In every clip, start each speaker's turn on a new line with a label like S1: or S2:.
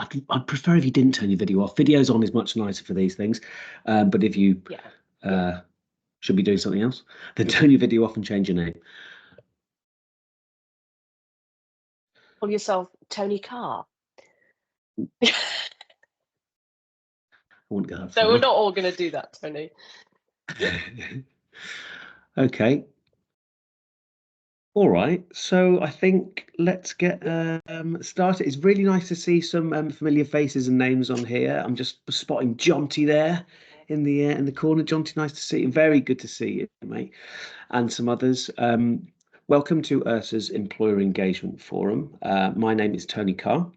S1: I'd prefer if you didn't turn your video off. Videos on is much nicer for these things. But if you should be doing something else, then turn your video off and change your name.
S2: Call yourself Tony Carr.
S1: I wouldn't go that far.
S2: So we're not all going to do that, Tony.
S1: Okay. All right, so I think let's get started. It's really nice to see some familiar faces and names on here. I'm just spotting Jonty there in the corner. Jonty, nice to see you. Very good to see you, mate, and some others. Welcome to ERSA's Employer Engagement Forum. My name is Tony Carr.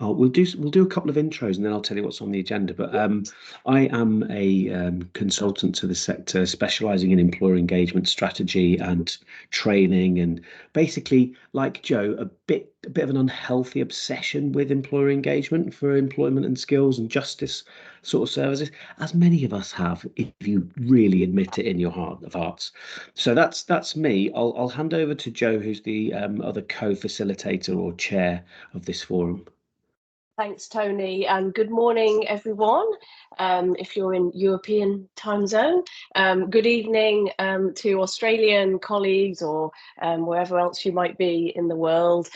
S1: Oh, we'll do a couple of intros and then I'll tell you what's on the agenda. But I am a consultant to the sector, specialising in employer engagement strategy and training, and basically, like Joe, a bit of an unhealthy obsession with employer engagement for employment and skills and justice sort of services, as many of us have, if you really admit it in your heart of hearts. So that's me. I'll hand over to Joe, who's the other co-facilitator or chair of this forum.
S2: Thanks, Tony, and good morning, everyone. If you're in European time zone, good evening to Australian colleagues or wherever else you might be in the world.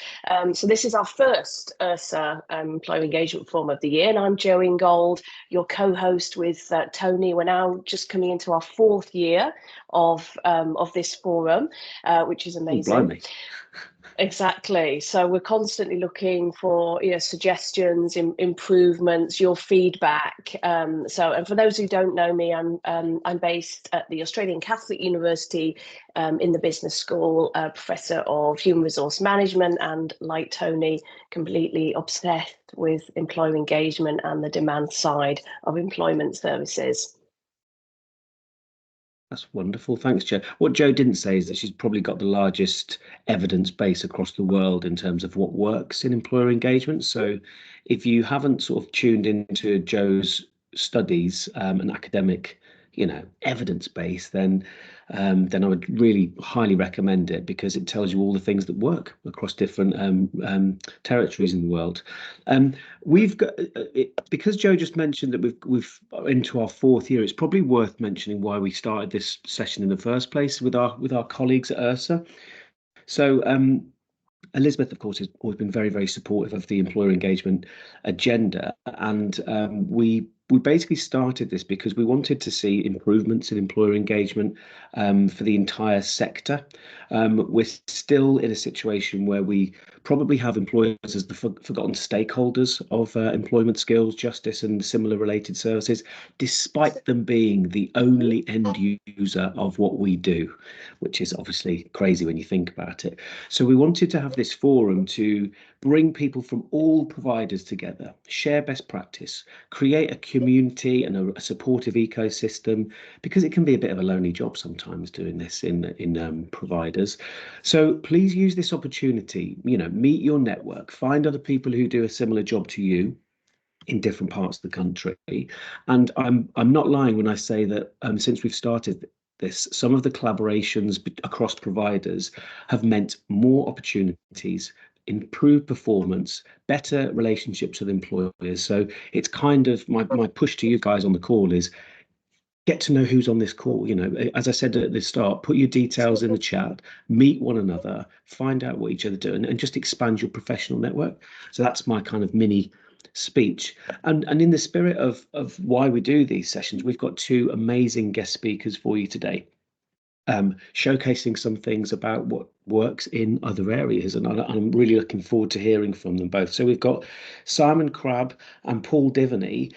S2: So this is our first ERSA Employer Engagement Forum of the year, and I'm Jo Ingold, your co-host with Tony. We're now just coming into our fourth year of this forum, which is amazing. Exactly. So we're constantly looking for suggestions, improvements, your feedback. And for those who don't know me, I'm based at the Australian Catholic University in the business school, professor of human resource management, and like Tony, completely obsessed with employer engagement and the demand side of employment services.
S1: That's wonderful. Thanks, Jo. What Jo didn't say is that she's probably got the largest evidence base across the world in terms of what works in employer engagement. So if you haven't sort of tuned into Jo's studies and academic, evidence base, then I would really highly recommend it, because it tells you all the things that work across different territories in the world. We've got because Jo just mentioned that we've into our fourth year. It's probably worth mentioning why we started this session in the first place with our colleagues at ERSA. So Elizabeth, of course, has always been very, very supportive of the employer engagement agenda, and we basically started this because we wanted to see improvements in employer engagement for the entire sector. We're still in a situation where we probably have employers as the forgotten stakeholders of employment skills, justice and similar related services, despite them being the only end user of what we do, which is obviously crazy when you think about it. So we wanted to have this forum to bring people from all providers together, share best practice, create a community and a supportive ecosystem, because it can be a bit of a lonely job sometimes doing this in providers. So please use this opportunity, meet your network, find other people who do a similar job to you in different parts of the country. And I'm not lying when I say that since we've started this, some of the collaborations across providers have meant more opportunities, improved performance, better relationships with employers. So it's kind of my push to you guys on the call is get to know who's on this call. As I said at the start, put your details in the chat, meet one another, find out what each other do, and just expand your professional network. So that's my kind of mini speech. And in the spirit of why we do these sessions, we've got two amazing guest speakers for you today, showcasing some things about what works in other areas, and I'm really looking forward to hearing from them both. So we've got Simon Crabb and Paul Divney.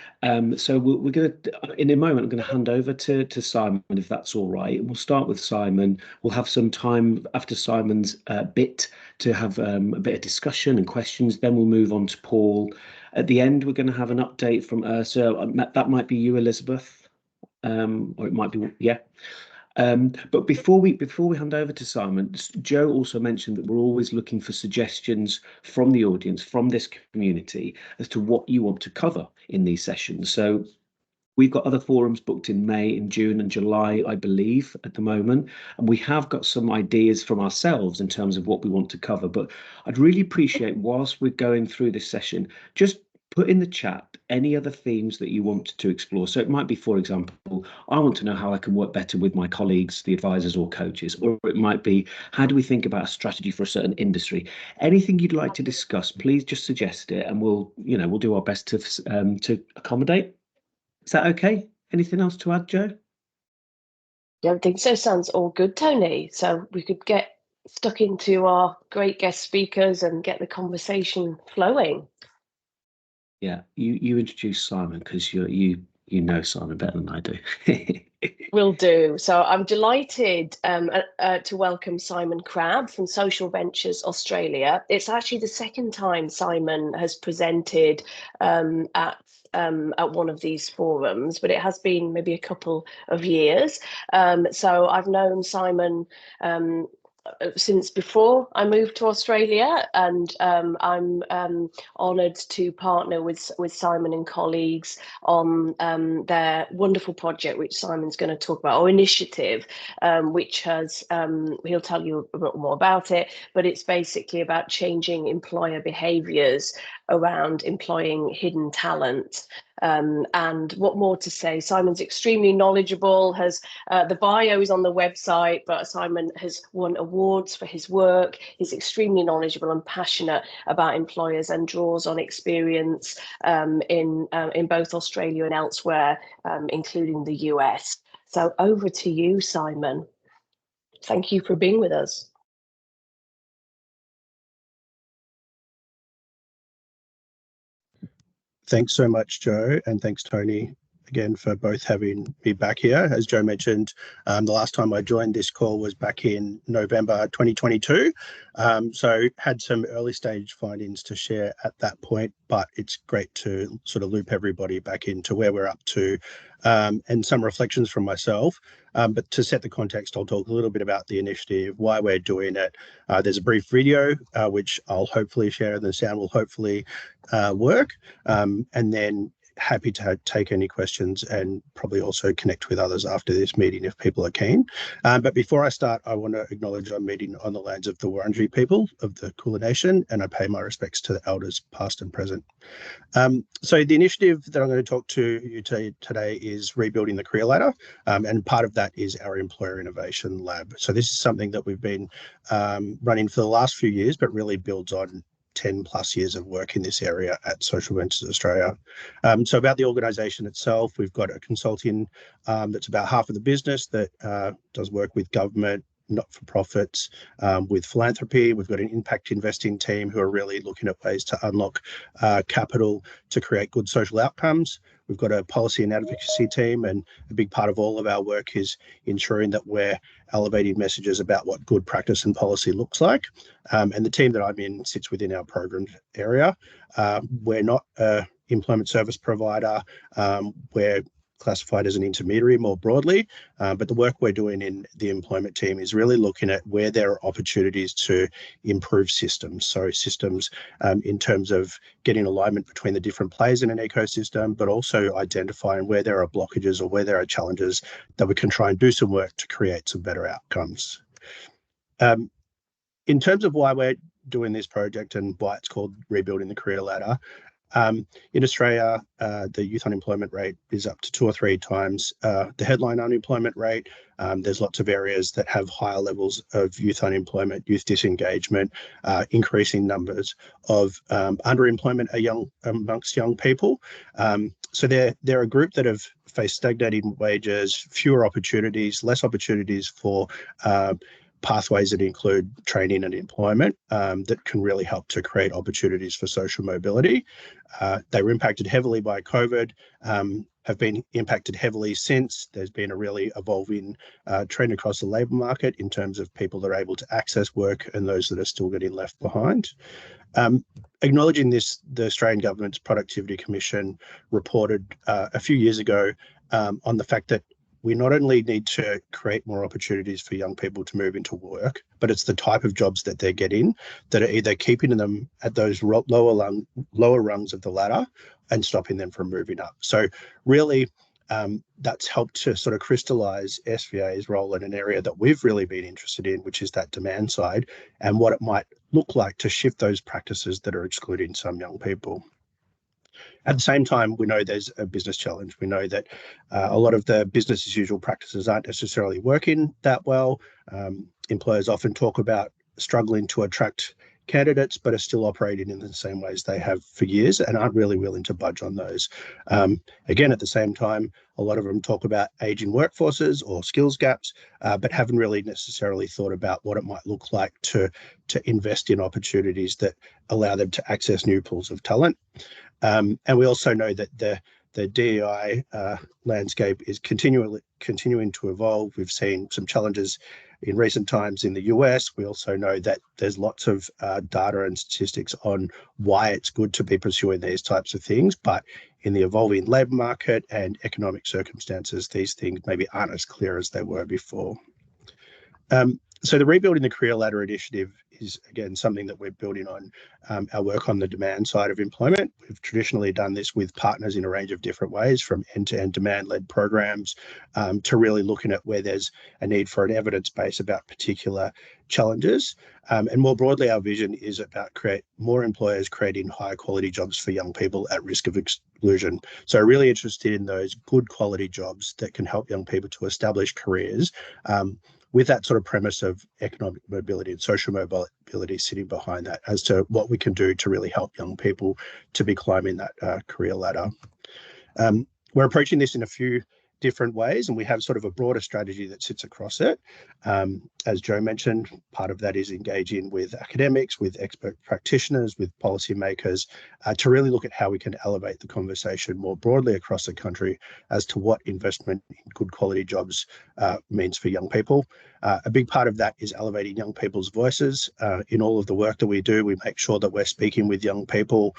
S1: So we're going to, in a moment, I'm going to hand over to Simon, if that's all right. We'll start with Simon. We'll have some time after Simon's bit to have a bit of discussion and questions. Then we'll move on to Paul. At the end, we're going to have an update from ERSA. That might be you, Elizabeth, or it might be, yeah. But before we hand over to Simon, Jo also mentioned that we're always looking for suggestions from the audience, from this community, as to what you want to cover in these sessions. So we've got other forums booked in May, in June and July, I believe, at the moment. And we have got some ideas from ourselves in terms of what we want to cover. But I'd really appreciate, whilst we're going through this session, just put in the chat any other themes that you want to explore. So it might be, for example, I want to know how I can work better with my colleagues, the advisors or coaches, or it might be, how do we think about a strategy for a certain industry? Anything you'd like to discuss, please just suggest it, and we'll do our best to accommodate. Is that okay? Anything else to add, Joe?
S2: Don't think so. Sounds all good, Tony. So we could get stuck into our great guest speakers and get the conversation flowing.
S1: Yeah, you introduce Simon because you know Simon better than I do.
S2: Will do. So I'm delighted to welcome Simon Crabb from Social Ventures Australia. It's actually the second time Simon has presented at one of these forums, but it has been maybe a couple of years. So I've known Simon since before I moved to Australia, and I'm honoured to partner with Simon and colleagues on their wonderful project, which Simon's going to talk about, or initiative, which has he'll tell you a bit more about it, but it's basically about changing employer behaviours around employing hidden talent. And what more to say? Simon's extremely knowledgeable, has the bio is on the website, but Simon has won awards for his work. He's extremely knowledgeable and passionate about employers and draws on experience in both Australia and elsewhere, including the US. So over to you, Simon. Thank you for being with us.
S3: Thanks so much, Joe, and thanks, Tony, again for both having me back here. As Joe mentioned, the last time I joined this call was back in November 2022. So had some early stage findings to share at that point, but it's great to sort of loop everybody back into where we're up to, and some reflections from myself. But to set the context, I'll talk a little bit about the initiative, why we're doing it. There's a brief video, which I'll hopefully share, and the sound will hopefully work. And then happy to take any questions and probably also connect with others after this meeting if people are keen. But before I start, I want to acknowledge I'm meeting on the lands of the Wurundjeri people of the Kulin Nation, and I pay my respects to the elders past and present. So the initiative that I'm going to talk to you today is Rebuilding the Career Ladder, and part of that is our Employer Innovation Lab. So this is something that we've been running for the last few years, but really builds on 10 plus years of work in this area at Social Ventures Australia. So about the organisation itself, we've got a consulting that's about half of the business that does work with government, not-for-profits, with philanthropy. We've got an impact investing team who are really looking at ways to unlock capital to create good social outcomes. We've got a policy and advocacy team, and a big part of all of our work is ensuring that we're elevating messages about what good practice and policy looks like. And the team that I'm in sits within our program area. We're not an employment service provider. We're classified as an intermediary more broadly, but the work we're doing in the employment team is really looking at where there are opportunities to improve systems. So systems in terms of getting alignment between the different players in an ecosystem, but also identifying where there are blockages or where there are challenges that we can try and do some work to create some better outcomes. In terms of why we're doing this project and why it's called Rebuilding the Career Ladder, in Australia, the youth unemployment rate is up to 2 or 3 times the headline unemployment rate. There's lots of areas that have higher levels of youth unemployment, youth disengagement, increasing numbers of underemployment amongst young people. So they're a group that have faced stagnating wages, fewer opportunities, less opportunities for pathways that include training and employment that can really help to create opportunities for social mobility. They were impacted heavily by COVID, have been impacted heavily since. There's been a really evolving trend across the labour market in terms of people that are able to access work and those that are still getting left behind. Acknowledging this, the Australian Government's Productivity Commission reported a few years ago on the fact that we not only need to create more opportunities for young people to move into work, but it's the type of jobs that they're getting that are either keeping them at those lower rungs of the ladder and stopping them from moving up. So really, that's helped to sort of crystallize SVA's role in an area that we've really been interested in, which is that demand side and what it might look like to shift those practices that are excluding some young people. At the same time, we know there's a business challenge. We know that a lot of the business as usual practices aren't necessarily working that well. Employers often talk about struggling to attract candidates, but are still operating in the same ways they have for years and aren't really willing to budge on those. Again, at the same time, a lot of them talk about aging workforces or skills gaps, but haven't really necessarily thought about what it might look like to invest in opportunities that allow them to access new pools of talent. And we also know that the DEI landscape is continuing to evolve. We've seen some challenges in recent times in the US. We also know that there's lots of data and statistics on why it's good to be pursuing these types of things, but in the evolving labour market and economic circumstances, these things maybe aren't as clear as they were before. So the Rebuilding the Career Ladder initiative is, again, something that we're building on our work on the demand side of employment. We've traditionally done this with partners in a range of different ways, from end-to-end demand-led programs to really looking at where there's a need for an evidence base about particular challenges. And more broadly, our vision is about more employers creating higher quality jobs for young people at risk of exclusion. So really interested in those good quality jobs that can help young people to establish careers with that sort of premise of economic mobility and social mobility sitting behind that, as to what we can do to really help young people to be climbing that career ladder. We're approaching this in a few different ways, and we have sort of a broader strategy that sits across it. As Joe mentioned, part of that is engaging with academics, with expert practitioners, with policymakers, to really look at how we can elevate the conversation more broadly across the country as to what investment in good quality jobs means for young people. A big part of that is elevating young people's voices. In all of the work that we do, we make sure that we're speaking with young people.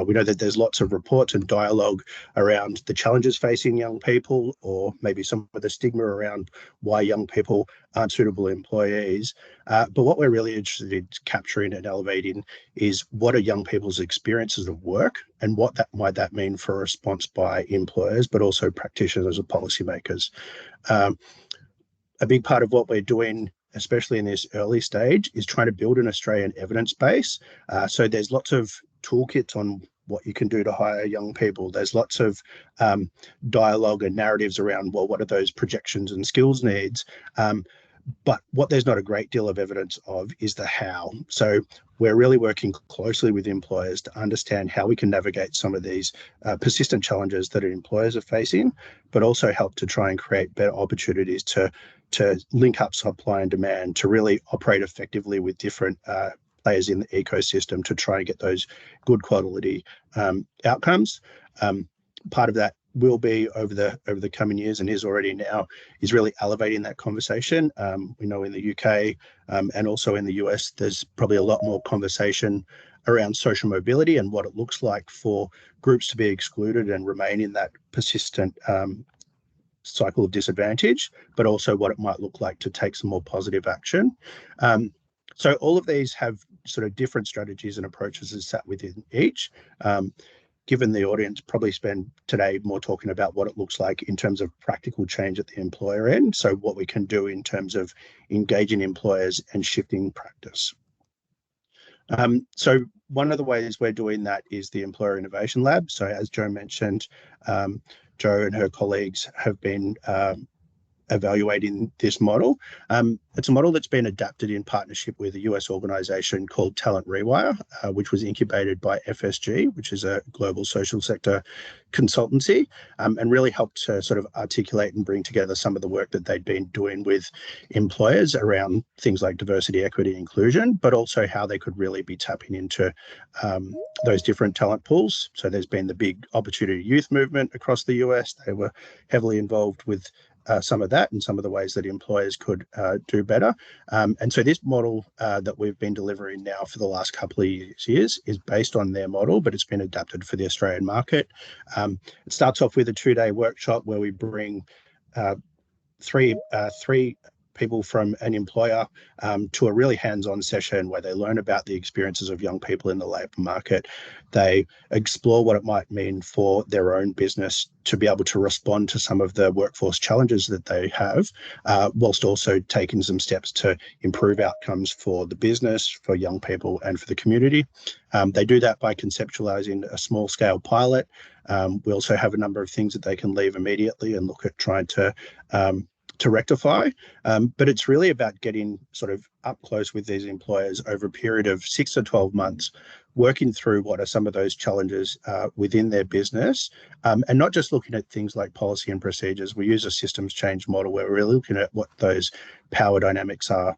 S3: We know that there's lots of reports and dialogue around the challenges facing young people, or maybe some of the stigma around why young people aren't suitable employees. But what we're really interested in capturing and elevating is what are young people's experiences of work, and what might that mean for a response by employers, but also practitioners or policymakers. A big part of what we're doing, especially in this early stage, is trying to build an Australian evidence base. So there's lots of toolkits on what you can do to hire young people. There's lots of dialogue and narratives around, well, what are those projections and skills needs? But what there's not a great deal of evidence of is the how. So we're really working closely with employers to understand how we can navigate some of these persistent challenges that employers are facing, but also help to try and create better opportunities to link up supply and demand, to really operate effectively with different players in the ecosystem to try and get those good quality outcomes. Part of that will be over the coming years, and is already now, is really elevating that conversation. We know in the UK and also in the US, there's probably a lot more conversation around social mobility and what it looks like for groups to be excluded and remain in that persistent cycle of disadvantage, but also what it might look like to take some more positive action. So all of these have sort of different strategies and approaches that sat within each. Given the audience, probably spend today more talking about what it looks like in terms of practical change at the employer end. So what we can do in terms of engaging employers and shifting practice. So one of the ways we're doing that is the Employer Innovation Lab. So as Joe mentioned, Joe and her colleagues have been evaluating this model. It's a model that's been adapted in partnership with a US organization called Talent Rewire, which was incubated by FSG, which is a global social sector consultancy, and really helped to sort of articulate and bring together some of the work that they'd been doing with employers around things like diversity, equity, inclusion, but also how they could really be tapping into those different talent pools. So there's been the big Opportunity Youth movement across the US. They were heavily involved with some of that and some of the ways that employers could do better. And so this model that we've been delivering now for the last couple of years is based on their model, but it's been adapted for the Australian market. It starts off with a 2-day workshop where we bring three people from an employer to a really hands-on session where they learn about the experiences of young people in the labour market. They explore what it might mean for their own business to be able to respond to some of the workforce challenges that they have, whilst also taking some steps to improve outcomes for the business, for young people and for the community. They do that by conceptualising a small-scale pilot. We also have a number of things that they can leave immediately and look at trying to rectify. But it's really about getting sort of up close with these employers over a period of 6 to 12 months, working through what are some of those challenges within their business, and not just looking at things like policy and procedures. We use a systems change model where we're really looking at what those power dynamics are,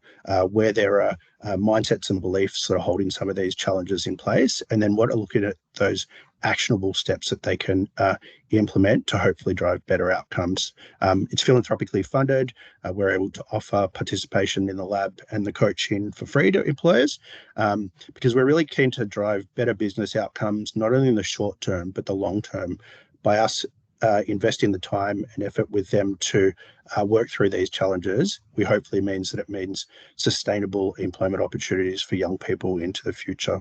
S3: where there are mindsets and beliefs that are holding some of these challenges in place, and then what are looking at those actionable steps that they can implement to hopefully drive better outcomes. It's philanthropically funded. We're able to offer participation in the lab and the coaching for free to employers, because we're really keen to drive better business outcomes, not only in the short term, but the long term, by us investing the time and effort with them to work through these challenges. We hopefully means that it means sustainable employment opportunities for young people into the future.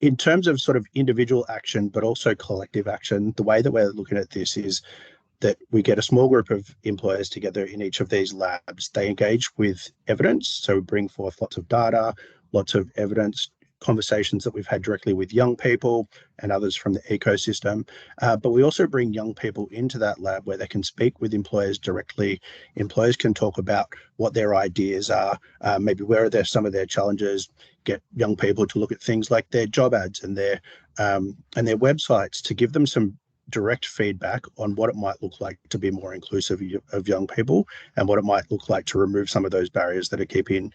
S3: In terms of sort of individual action, but also collective action, the way that we're looking at this is that we get a small group of employers together in each of these labs. They engage with evidence, so we bring forth lots of data, lots of evidence, conversations that we've had directly with young people and others from the ecosystem. But we also bring young people into that lab where they can speak with employers directly. Employers can talk about what their ideas are, maybe where are some of their challenges, get young people to look at things like their job ads and their websites to give them some direct feedback on what it might look like to be more inclusive of young people and what it might look like to remove some of those barriers that are keeping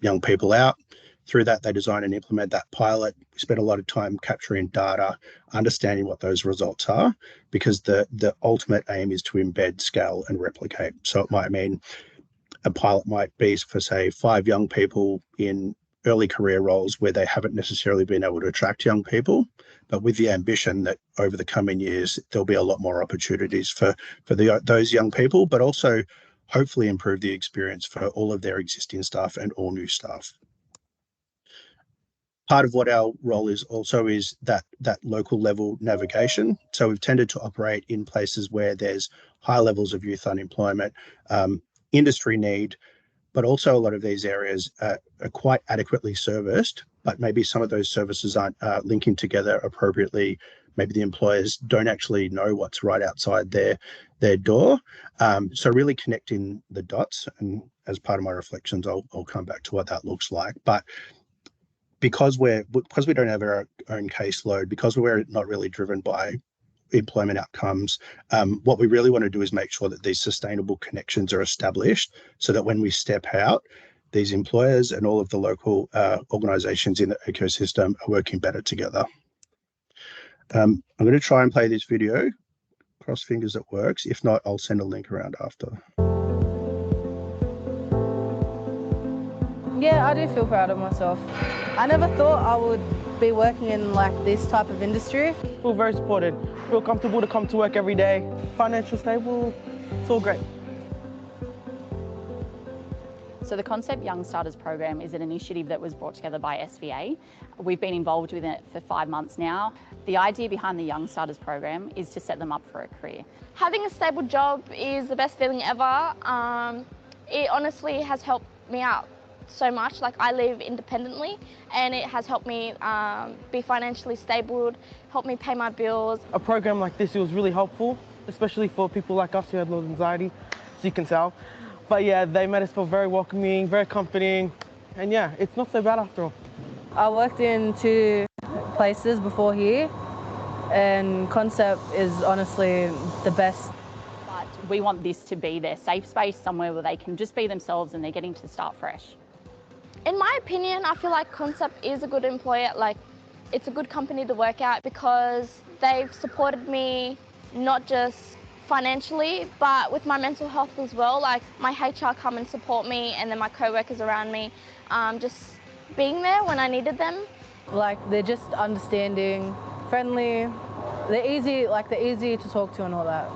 S3: young people out. Through that, they design and implement that pilot. We spend a lot of time capturing data, understanding what those results are, because the ultimate aim is to embed, scale, and replicate. So it might mean a pilot might be for, say, 5 young people in early career roles where they haven't necessarily been able to attract young people, but with the ambition that over the coming years, there'll be a lot more opportunities for those young people, but also hopefully improve the experience for all of their existing staff and all new staff. Part of what our role is also is that local level navigation. So we've tended to operate in places where there's high levels of youth unemployment, industry need, but also a lot of these areas are quite adequately serviced, but maybe some of those services aren't linking together appropriately. Maybe the employers don't actually know what's right outside their door. So really connecting the dots, and as part of my reflections, I'll come back to what that looks like. But because we don't have our own caseload, because we're not really driven by employment outcomes, what we really want to do is make sure that these sustainable connections are established so that when we step out, these employers and all of the local organisations in the ecosystem are working better together. I'm going to try and play this video. Cross fingers it works. If not, I'll send a link around after.
S4: Yeah, I do feel proud of myself. I never thought I would be working in like this type of industry.
S5: I feel very supported. I feel comfortable to come to work every day. Financial stable, it's all great.
S6: So the Concept Young Starters program is an initiative that was brought together by SVA. We've been involved with it for 5 months now. The idea behind the Young Starters program is to set them up for a career.
S7: Having a stable job is the best feeling ever. It honestly has helped me out so much. Like, I live independently and it has helped me be financially stable, helped me pay my bills.
S5: A program like this, it was really helpful, especially for people like us who have a lot of anxiety, as you can tell. But yeah, they made us feel very welcoming, very comforting, and yeah, it's not so bad after all.
S4: I worked in 2 places before here, and Concept is honestly the best.
S6: But we want this to be their safe space, somewhere where they can just be themselves and they're getting to start fresh.
S7: In my opinion, I feel like Concept is a good employer. Like, it's a good company to work at because they've supported me not just financially, but with my mental health as well. Like, my HR come and support me, and then my co-workers around me, just being there when I needed them.
S4: Like, they're just understanding, friendly, they're easy to talk to and all that.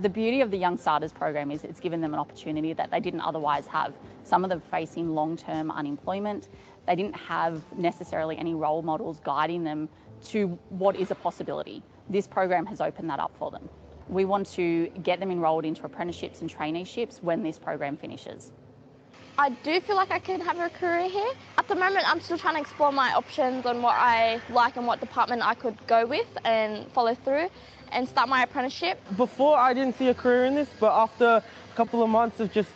S6: The beauty of the Young Starters program is it's given them an opportunity that they didn't otherwise have. Some of them facing long-term unemployment. They didn't have necessarily any role models guiding them to what is a possibility. This program has opened that up for them. We want to get them enrolled into apprenticeships and traineeships when this program finishes.
S7: I do feel like I can have a career here. At the moment, I'm still trying to explore my options on what I like and what department I could go with and follow through and start my apprenticeship.
S5: Before, I didn't see a career in this, but after a couple of months of just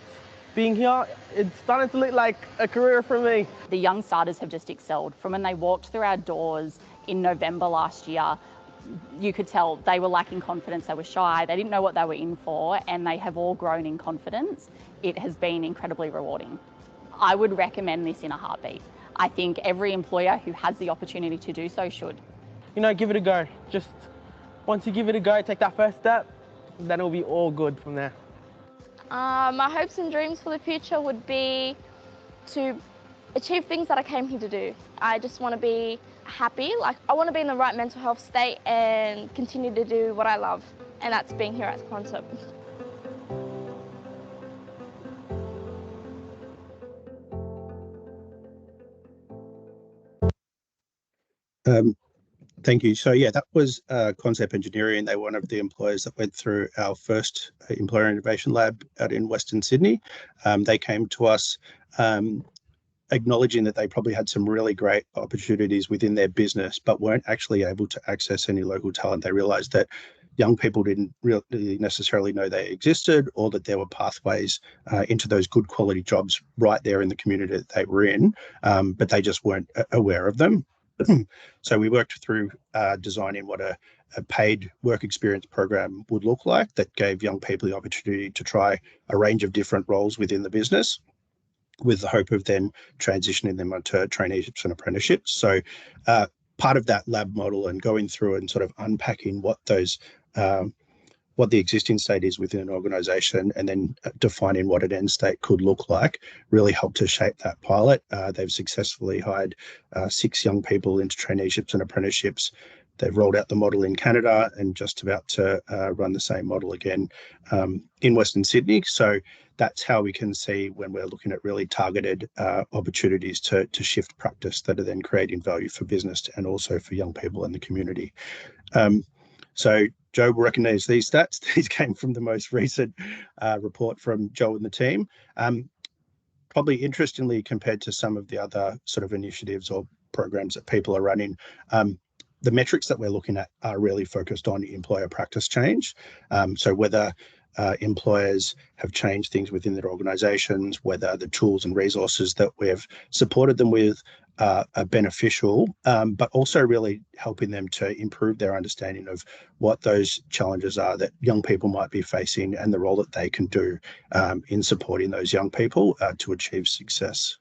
S5: being here, it's starting to look like a career for me.
S6: The Young Starters have just excelled. From when they walked through our doors in November last year, you could tell they were lacking confidence, they were shy, they didn't know what they were in for, and they have all grown in confidence. It has been incredibly rewarding. I would recommend this in a heartbeat. I think every employer who has the opportunity to do so should.
S5: You know, give it a go. Just once you give it a go, take that first step, then it'll be all good from there.
S7: My hopes and dreams for the future would be to achieve things that I came here to do. I just want to be happy, like I want to be in the right mental health state and continue to do what I love, and that's being here at Concept.
S3: Thank you. So yeah, that was Concept Engineering. They were one of the employers that went through our first Employer Innovation Lab out in Western Sydney. They came to us acknowledging that they probably had some really great opportunities within their business, but weren't actually able to access any local talent. They realized that young people didn't really necessarily know they existed, or that there were pathways into those good quality jobs right there in the community that they were in, but they just weren't aware of them. So we worked through designing what a paid work experience program would look like that gave young people the opportunity to try a range of different roles within the business, with the hope of then transitioning them onto traineeships and apprenticeships. So part of that lab model and going through and sort of unpacking what those what the existing state is within an organization, and then defining what an end state could look like, really helped to shape that pilot. They've successfully hired 6 young people into traineeships and apprenticeships. They've rolled out the model in Canada and just about to run the same model again in Western Sydney. So that's how we can see when we're looking at really targeted opportunities to shift practice that are then creating value for business and also for young people in the community. So Joe will recognise these stats. These came from the most recent report from Joe and the team. Probably interestingly, compared to some of the other sort of initiatives or programs that people are running, the metrics that we're looking at are really focused on employer practice change. So whether employers have changed things within their organisations, whether the tools and resources that we've supported them with are beneficial, but also really helping them to improve their understanding of what those challenges are that young people might be facing and the role that they can do in supporting those young people to achieve success.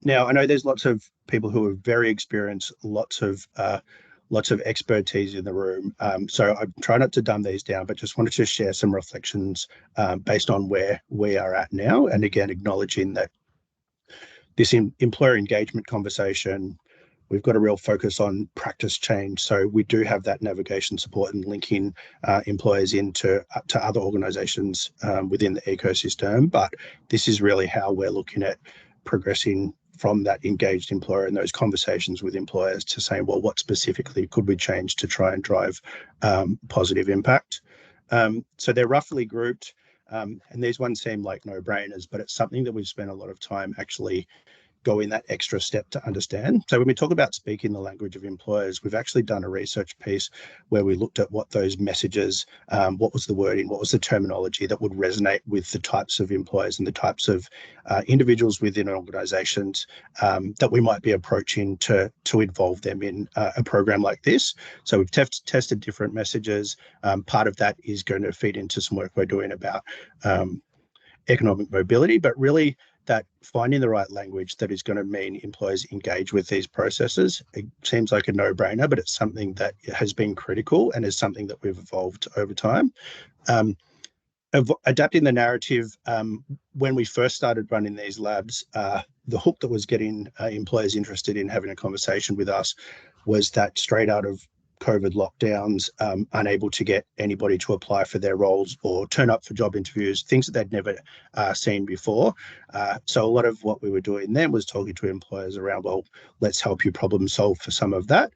S3: Now, I know there's lots of people who are very experienced, lots of expertise in the room. So I try not to dumb these down, but just wanted to share some reflections based on where we are at now. And again, acknowledging that this employer engagement conversation, we've got a real focus on practice change. So we do have that navigation support and linking employers into to other organizations within the ecosystem. But this is really how we're looking at progressing from that engaged employer and those conversations with employers to saying, well, what specifically could we change to try and drive positive impact? So they're roughly grouped, and these ones seem like no-brainers, but it's something that we've spent a lot of time actually going that extra step to understand. So when we talk about speaking the language of employers, we've actually done a research piece where we looked at what those messages, what was the wording, what was the terminology that would resonate with the types of employers and the types of individuals within organizations that we might be approaching to involve them in a program like this. So we've tested different messages. Part of that is going to feed into some work we're doing about economic mobility, but really that finding the right language that is going to mean employers engage with these processes. It seems like a no-brainer, but it's something that has been critical and is something that we've evolved over time. Adapting the narrative, when we first started running these labs, the hook that was getting employers interested in having a conversation with us was that straight out of COVID lockdowns, unable to get anybody to apply for their roles or turn up for job interviews, things that they'd never seen before. So a lot of what we were doing then was talking to employers around, well, let's help you problem solve for some of that.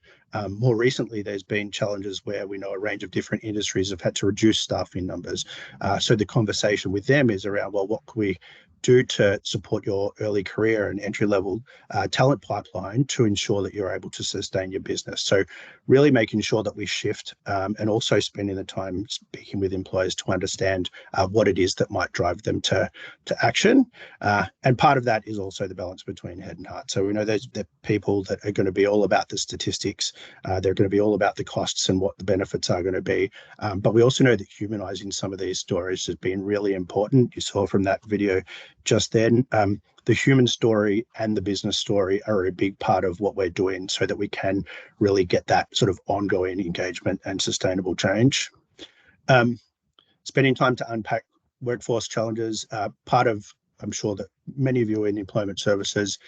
S3: More recently, there's been challenges where we know a range of different industries have had to reduce staffing numbers. So the conversation with them is around, well, what can we do to support your early career and entry-level talent pipeline to ensure that you're able to sustain your business? So really making sure that we shift and also spending the time speaking with employers to understand what it is that might drive them to action. And part of that is also the balance between head and heart. So we know there's the people that are going to be all about the statistics. They're going to be all about the costs and what the benefits are going to be. But we also know that humanizing some of these stories has been really important. You saw from that video just then, the human story and the business story are a big part of what we're doing so that we can really get that sort of ongoing engagement and sustainable change. Spending time to unpack workforce challenges, part of, I'm sure that many of you in employment services,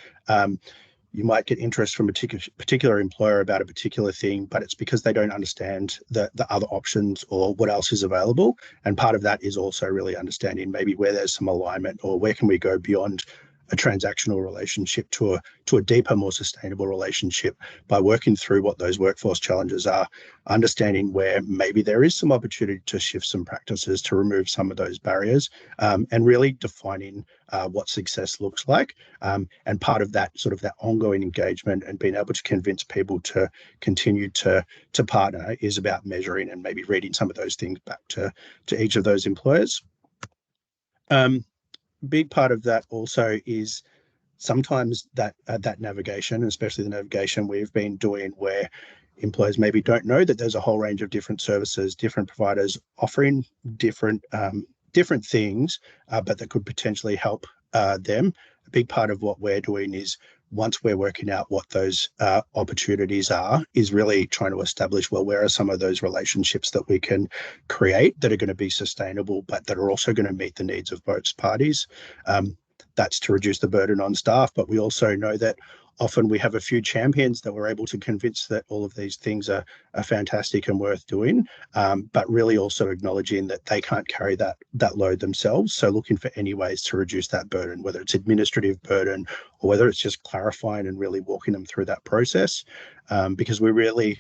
S3: you might get interest from a particular employer about a particular thing, but it's because they don't understand the other options or what else is available. And part of that is also really understanding maybe where there's some alignment or where can we go beyond a transactional relationship to a deeper, more sustainable relationship by working through what those workforce challenges are, understanding where maybe there is some opportunity to shift some practices to remove some of those barriers, and really defining what success looks like. And part of that sort of that ongoing engagement and being able to convince people to continue to partner is about measuring and maybe reading some of those things back to each of those employers. Big part of that also is sometimes that navigation, especially the navigation we've been doing where employers maybe don't know that there's a whole range of different services, different providers offering different things, but that could potentially help them. A big part of what we're doing is, once we're working out what those opportunities are, is really trying to establish, well, where are some of those relationships that we can create that are going to be sustainable, but that are also going to meet the needs of both parties. That's to reduce the burden on staff, but we also know that often we have a few champions that we're able to convince that all of these things are fantastic and worth doing, but really also acknowledging that they can't carry that load themselves. So looking for any ways to reduce that burden, whether it's administrative burden or whether it's just clarifying and really walking them through that process, because we really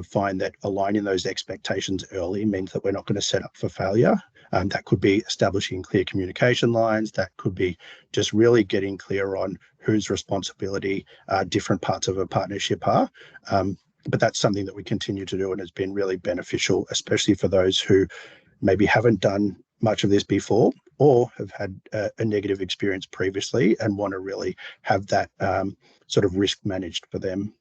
S3: find that aligning those expectations early means that we're not going to set up for failure. That could be establishing clear communication lines. That could be just really getting clear on whose responsibility different parts of a partnership are. But that's something that we continue to do and has been really beneficial, especially for those who maybe haven't done much of this before or have had a negative experience previously and want to really have that sort of risk managed for them.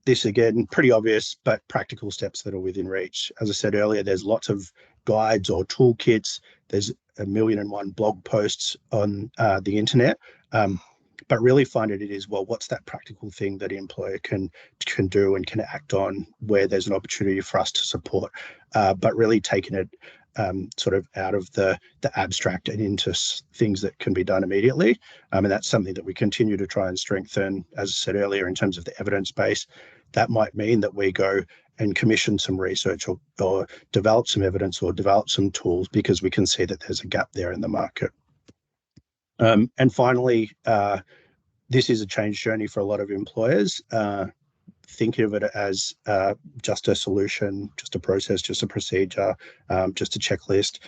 S3: This, again, pretty obvious, but practical steps that are within reach. As I said earlier, there's lots of guides or toolkits. There's 1,000,001 blog posts on the internet, but really finding it is, well, what's that practical thing that an employer can do and can act on where there's an opportunity for us to support, but really taking it sort of out of the abstract and into things that can be done immediately. And that's something that we continue to try and strengthen. As I said earlier, in terms of the evidence base, that might mean that we go and commission some research or develop some evidence or develop some tools because we can see that there's a gap there in the market. And finally, this is a change journey for a lot of employers. Thinking of it as just a solution, just a process, just a procedure, just a checklist,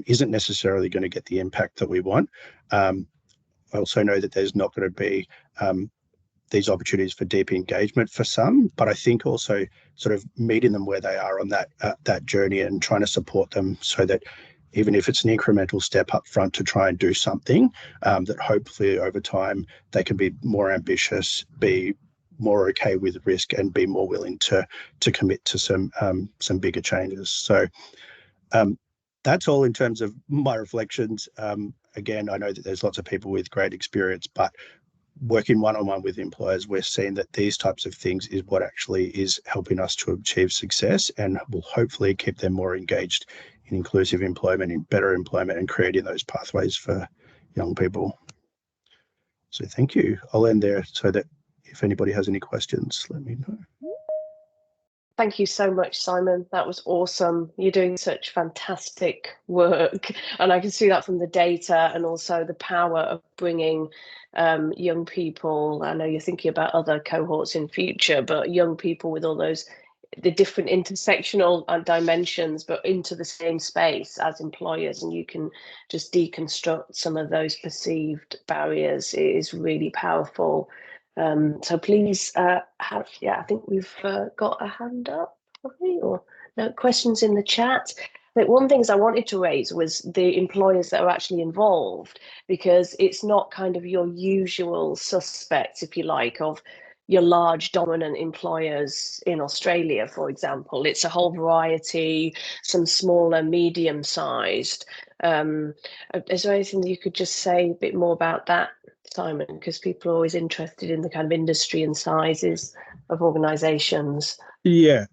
S3: isn't necessarily going to get the impact that we want. I also know that there's not going to be these opportunities for deep engagement for some, but I think also sort of meeting them where they are on that journey and trying to support them so that even if it's an incremental step up front to try and do something, that hopefully over time they can be more ambitious, be more okay with risk, and be more willing to commit to some bigger changes. So that's all in terms of my reflections. Again, I know that there's lots of people with great experience, but working one-on-one with employers, we're seeing that these types of things is what actually is helping us to achieve success and will hopefully keep them more engaged in inclusive employment, in better employment, and creating those pathways for young people. So thank you. I'll end there so that if anybody has any questions, let me know.
S2: Thank you so much, Simon. That was awesome. You're doing such fantastic work. And I can see that from the data and also the power of bringing young people. I know you're thinking about other cohorts in future, but young people with all the different intersectional dimensions, but into the same space as employers. And you can just deconstruct some of those perceived barriers. It is really powerful. So please, I think we've got a hand up, probably, or no questions in the chat. But one of the things I wanted to raise was the employers that are actually involved, because it's not kind of your usual suspects, if you like, of your large dominant employers in Australia, for example. It's a whole variety, some smaller, medium-sized. Is there anything that you could just say a bit more about that, Simon, because people are always interested in the kind of industry and sizes of organizations?
S3: Yeah,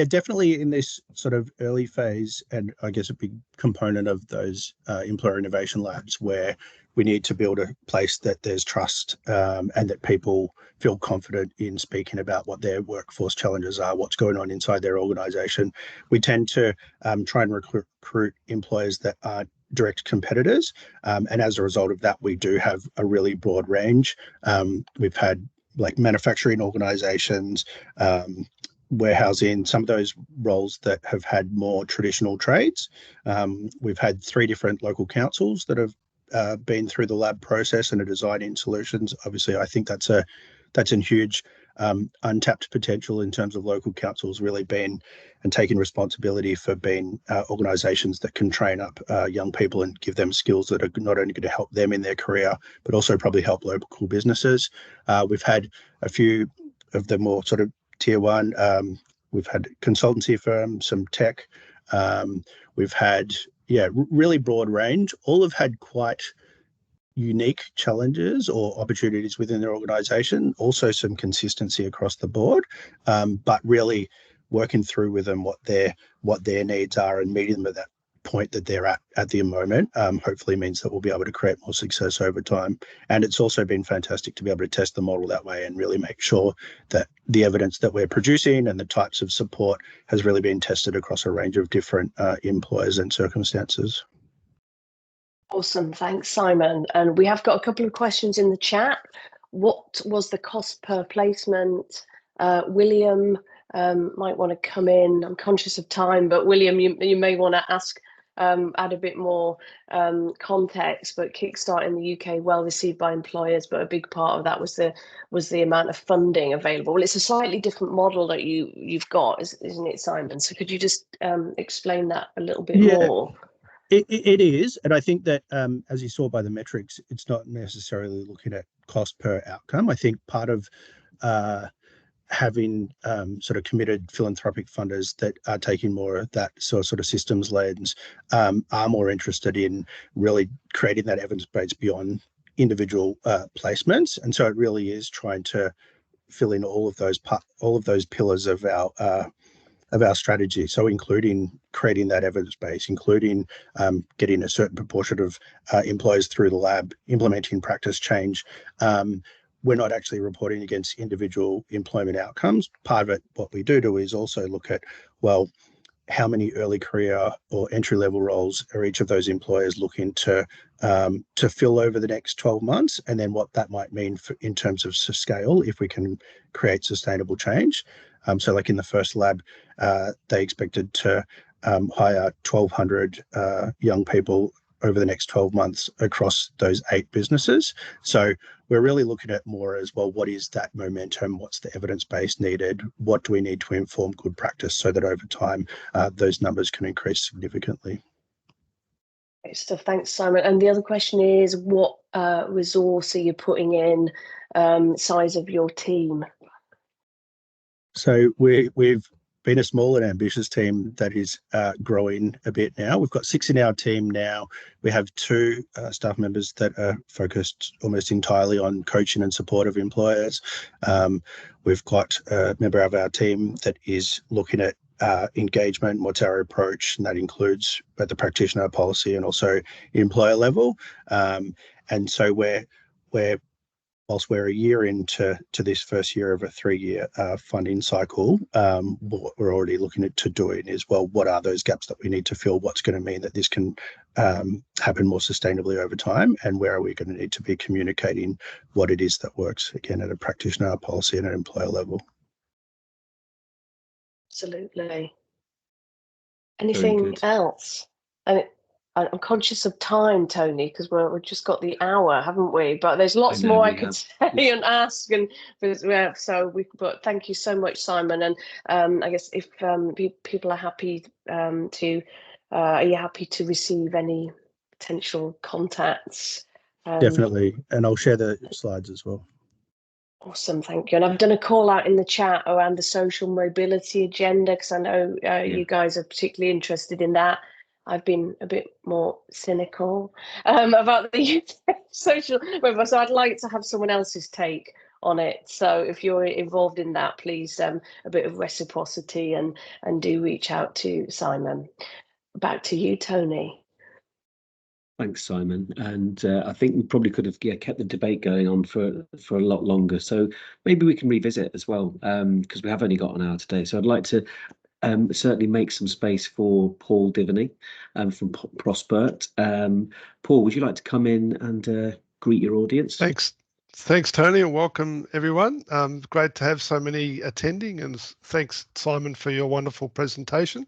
S3: definitely in this sort of early phase, and I guess a big component of those employer innovation labs, where we need to build a place that there's trust and that people feel confident in speaking about what their workforce challenges are, what's going on inside their organization. We tend to try and recruit employers that are direct competitors. And as a result of that, we do have a really broad range. We've had like manufacturing organizations, warehousing, some of those roles that have had more traditional trades. We've had 3 different local councils that have been through the lab process and are designing solutions. Obviously, I think that's a huge untapped potential in terms of local councils really being and taking responsibility for being organisations that can train up young people and give them skills that are not only going to help them in their career, but also probably help local businesses. We've had a few of the more sort of tier 1. We've had consultancy firms, some tech. We've had, really broad range. All have had quite unique challenges or opportunities within their organisation, also some consistency across the board, but really working through with them what their needs are and meeting them at that point that they're at the moment, hopefully means that we'll be able to create more success over time. And it's also been fantastic to be able to test the model that way and really make sure that the evidence that we're producing and the types of support has really been tested across a range of different employers and circumstances.
S2: Awesome, thanks, Simon. And we have got a couple of questions in the chat. What was the cost per placement? William might want to come in. I'm conscious of time, but William, you may want to add a bit more context. But Kickstart in the UK, well received by employers, but a big part of that was the amount of funding available. Well, it's a slightly different model that you've got, isn't it, Simon? So could you just explain that a little bit more?
S3: It is, and I think that as you saw by the metrics, it's not necessarily looking at cost per outcome. I think part of having sort of committed philanthropic funders that are taking more of that sort of systems lens are more interested in really creating that evidence base beyond individual placements, and so it really is trying to fill in all of those pillars of our strategy. So including creating that evidence base, including getting a certain proportion of employers through the lab, implementing practice change. We're not actually reporting against individual employment outcomes. Part of it, what we do is also look at, well, how many early career or entry-level roles are each of those employers looking to fill over the next 12 months, and then what that might mean in terms of scale if we can create sustainable change. So like in the first lab, they expected to hire 1,200 young people over the next 12 months across those 8 businesses. So we're really looking at more as well, what is that momentum? What's the evidence base needed? What do we need to inform good practice so that over time, those numbers can increase significantly?
S2: Great stuff. Thanks, Simon. And the other question is, what resource are you putting in, size of your team?
S3: So we've been a small and ambitious team that is growing a bit now. We've got 6 in our team now. We have 2 staff members that are focused almost entirely on coaching and support of employers. We've got a member of our team that is looking at engagement, what's our approach, and that includes both the practitioner policy and also employer level. And so we're whilst we're a year into this first year of a 3-year funding cycle, what we're already looking at to doing is, well, what are those gaps that we need to fill? What's going to mean that this can happen more sustainably over time? And where are we going to need to be communicating what it is that works, again, at a practitioner, policy and an employer level?
S2: Absolutely. Anything else? And I'm conscious of time, Tony, because we've just got the hour, haven't we? But there's lots more I could say and ask, and but thank you so much, Simon. And I guess if people are happy are you happy to receive any potential contacts?
S3: Definitely, and I'll share the slides as well.
S2: Awesome, thank you. And I've done a call out in the chat around the social mobility agenda, because I know you guys are particularly interested in that. I've been a bit more cynical about the social mobility, so I'd like to have someone else's take on it. So if you're involved in that, please, a bit of reciprocity and do reach out to Simon. Back to you, Tony.
S1: Thanks, Simon. And I think we probably could have kept the debate going on for a lot longer. So maybe we can revisit as well, because we have only got an hour today. So I'd like to certainly make some space for Paul Diviney from Prospert. Paul, would you like to come in and greet your audience?
S8: Thanks, Tony, and welcome everyone. Great to have so many attending, and thanks, Simon, for your wonderful presentation.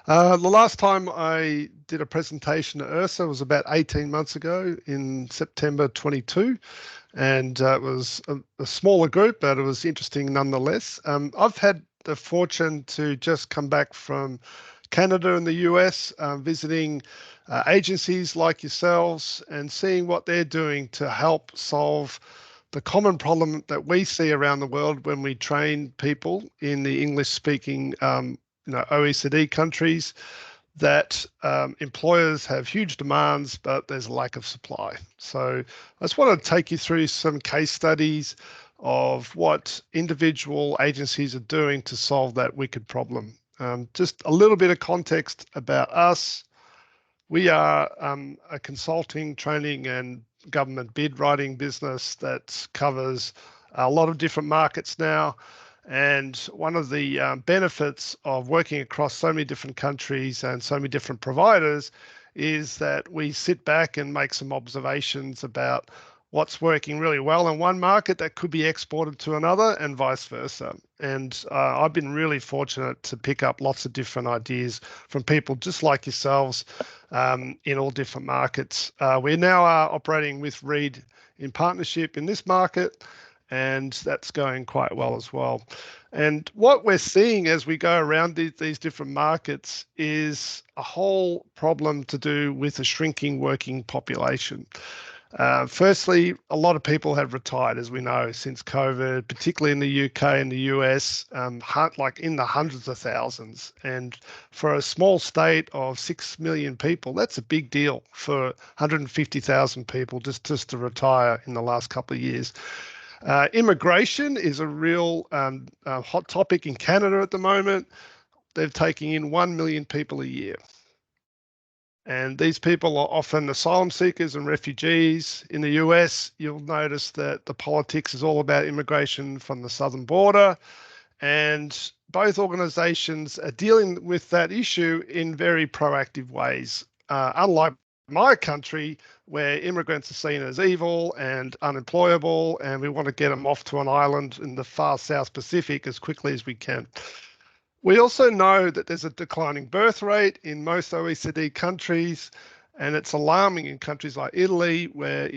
S8: The last time I did a presentation at ERSA was about 18 months ago in September 22, and it was a smaller group, but it was interesting nonetheless. I've had the fortune to just come back from Canada and the US, visiting agencies like yourselves and seeing what they're doing to help solve the common problem that we see around the world when we train people in the English-speaking OECD countries, that employers have huge demands, but there's a lack of supply. So I just want to take you through some case studies of what individual agencies are doing to solve that wicked problem. Just a little bit of context about us. We are a consulting, training and government bid writing business that covers a lot of different markets now. And one of the benefits of working across so many different countries and so many different providers is that we sit back and make some observations about what's working really well in one market that could be exported to another, and vice versa. And I've been really fortunate to pick up lots of different ideas from people just like yourselves in all different markets. We now are operating with Reed in partnership in this market, and that's going quite well as well. And what we're seeing as we go around these different markets is a whole problem to do with a shrinking working population. Firstly, a lot of people have retired, as we know, since COVID, particularly in the UK and the US, like in the hundreds of thousands. And for a small state of 6 million people, that's a big deal for 150,000 people just to retire in the last couple of years. Immigration is a real hot topic in Canada at the moment. They're taking in 1 million people a year. And these people are often asylum seekers and refugees. In the US, you'll notice that the politics is all about immigration from the southern border. And both organizations are dealing with that issue in very proactive ways. Unlike my country, where immigrants are seen as evil and unemployable, and we want to get them off to an island in the far South Pacific as quickly as we can. We also know that there's a declining birth rate in most OECD countries, and it's alarming in countries like Italy, where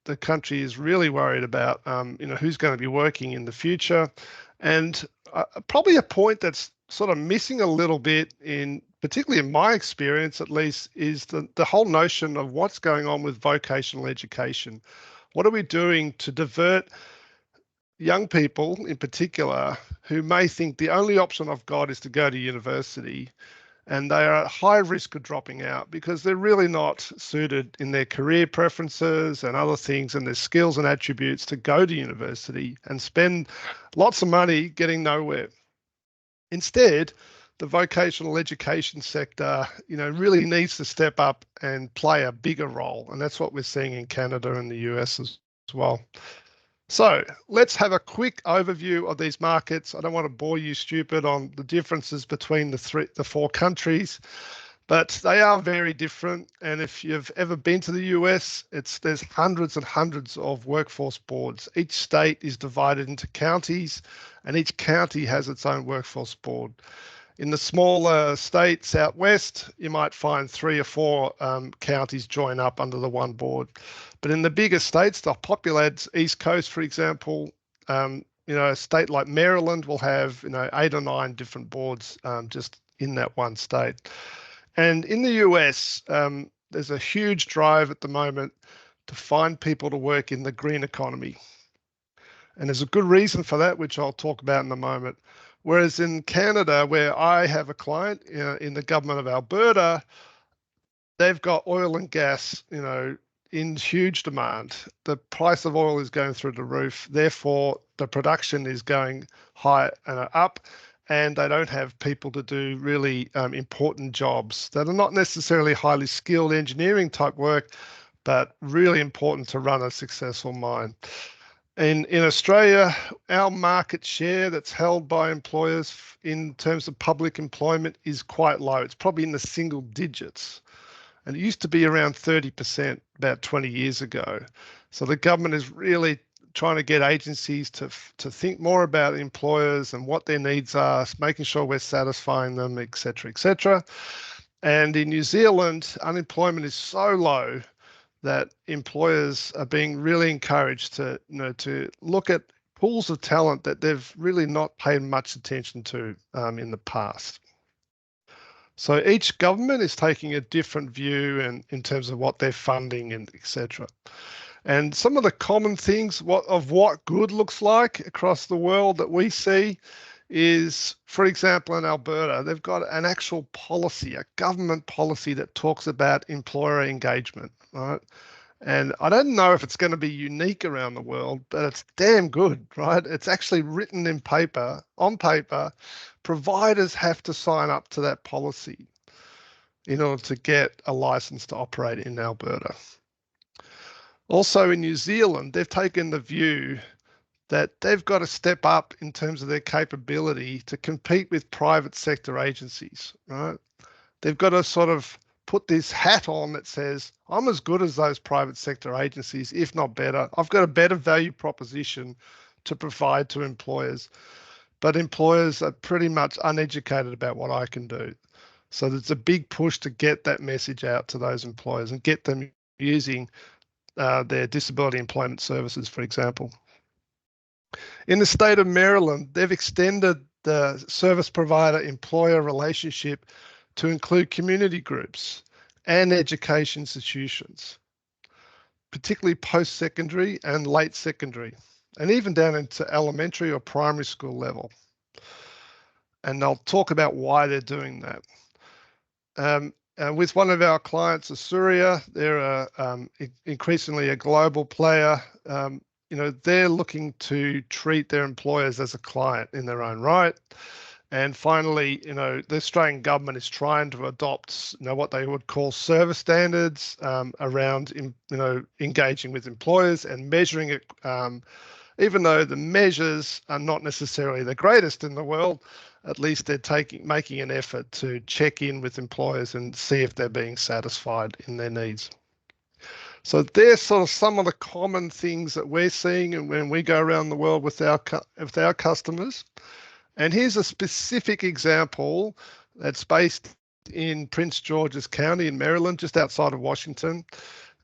S8: the country is really worried about who's going to be working in the future. And probably a point that's sort of missing a little bit, particularly in my experience at least, is the whole notion of what's going on with vocational education. What are we doing to divert young people in particular who may think the only option I've got is to go to university, and they are at high risk of dropping out because they're really not suited in their career preferences and other things and their skills and attributes to go to university and spend lots of money getting nowhere. Instead, the vocational education sector, really needs to step up and play a bigger role. And that's what we're seeing in Canada and the US as well. So let's have a quick overview of these markets. I don't want to bore you stupid on the differences between the four countries, but they are very different. And if you've ever been to the US, there's hundreds and hundreds of workforce boards. Each state is divided into counties, and each county has its own workforce board. In the smaller states out west, you might find 3 or 4 counties join up under the one board. But in the bigger states, the populated East Coast, for example, a state like Maryland will have 8 or 9 different boards just in that one state. And in the US, there's a huge drive at the moment to find people to work in the green economy. And there's a good reason for that, which I'll talk about in a moment. Whereas in Canada, where I have a client in the government of Alberta, they've got oil and gas, in huge demand. The price of oil is going through the roof. Therefore, the production is going high and up, and they don't have people to do really important jobs that are not necessarily highly skilled engineering type work, but really important to run a successful mine. In Australia, our market share that's held by employers in terms of public employment is quite low. It's probably in the single digits. And it used to be around 30% about 20 years ago. So the government is really trying to get agencies to think more about employers and what their needs are, making sure we're satisfying them, et cetera, et cetera. And in New Zealand, unemployment is so low that employers are being really encouraged to look at pools of talent that they've really not paid much attention to in the past. So each government is taking a different view in terms of what they're funding and etc. And some of the common things of what good looks like across the world that we see is, for example, in Alberta, they've got an actual policy, a government policy that talks about employer engagement, right? And I don't know if it's going to be unique around the world, but it's damn good, right? It's actually written in paper, on paper. Providers have to sign up to that policy in order to get a license to operate in Alberta. Also in New Zealand, they've taken the view that they've got to step up in terms of their capability to compete with private sector agencies, right? They've got to sort of put this hat on that says, I'm as good as those private sector agencies, if not better. I've got a better value proposition to provide to employers, but employers are pretty much uneducated about what I can do. So there's a big push to get that message out to those employers and get them using their disability employment services, for example. In the state of Maryland, they've extended the service provider employer relationship to include community groups and education institutions, particularly post-secondary and late secondary, and even down into elementary or primary school level. And I'll talk about why they're doing that. With one of our clients, Asuria, they're increasingly a global player. They're looking to treat their employers as a client in their own right. And finally, the Australian government is trying to adopt, what they would call service standards around, engaging with employers and measuring it. Even though the measures are not necessarily the greatest in the world, at least they're making an effort to check in with employers and see if they're being satisfied in their needs. So there's sort of some of the common things that we're seeing and when we go around the world with our customers. And here's a specific example that's based in Prince George's County in Maryland, just outside of Washington.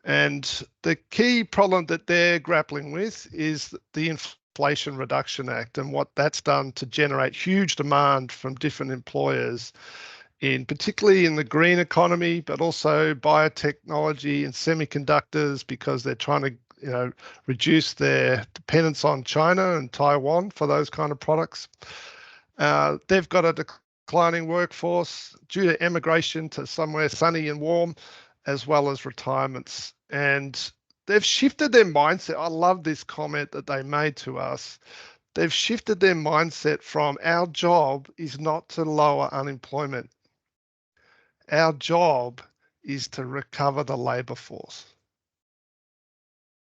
S8: And the key problem that they're grappling with is the Inflation Reduction Act and what that's done to generate huge demand from different employers, particularly in the green economy, but also biotechnology and semiconductors, because they're trying to reduce their dependence on China and Taiwan for those kind of products. They've got a declining workforce due to emigration to somewhere sunny and warm, as well as retirements. And they've shifted their mindset. I love this comment that they made to us. They've shifted their mindset from our job is not to lower unemployment. Our job is to recover the labour force.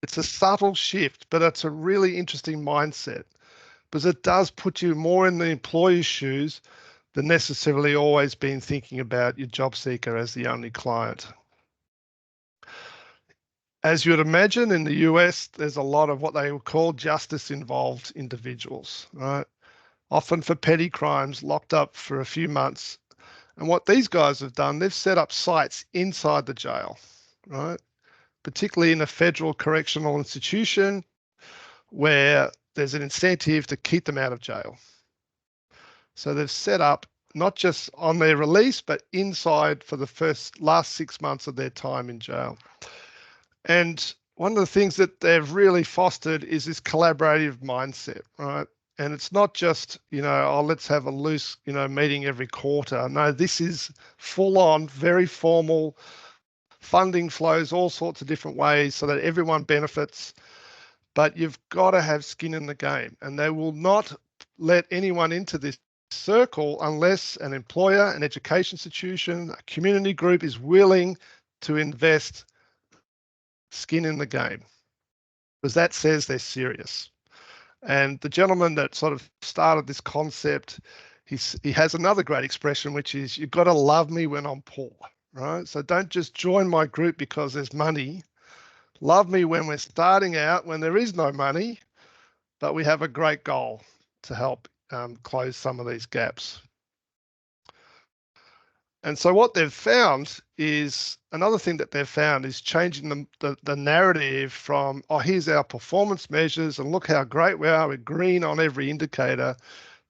S8: It's a subtle shift, but it's a really interesting mindset because it does put you more in the employee's shoes than necessarily always being thinking about your job seeker as the only client. As you would imagine, in the US, there's a lot of what they would call justice-involved individuals, right? Often for petty crimes, locked up for a few months. And what these guys have done, they've set up sites inside the jail, right? Particularly in a federal correctional institution where there's an incentive to keep them out of jail. So they've set up not just on their release, but inside for the last 6 months of their time in jail. And one of the things that they've really fostered is this collaborative mindset, right? And it's not just, oh, let's have a loose, meeting every quarter. No, this is full on, very formal. Funding flows all sorts of different ways so that everyone benefits. But you've got to have skin in the game, and they will not let anyone into this circle unless an employer, an education institution, a community group is willing to invest skin in the game, because that says they're serious. And the gentleman that sort of started this concept, he has another great expression, which is, you've got to love me when I'm poor, right? So don't just join my group because there's money. Love me when we're starting out, when there is no money, but we have a great goal to help close some of these gaps. And so what they've found is, another thing that they've found is changing the narrative from, oh, here's our performance measures and look how great we are, we're green on every indicator,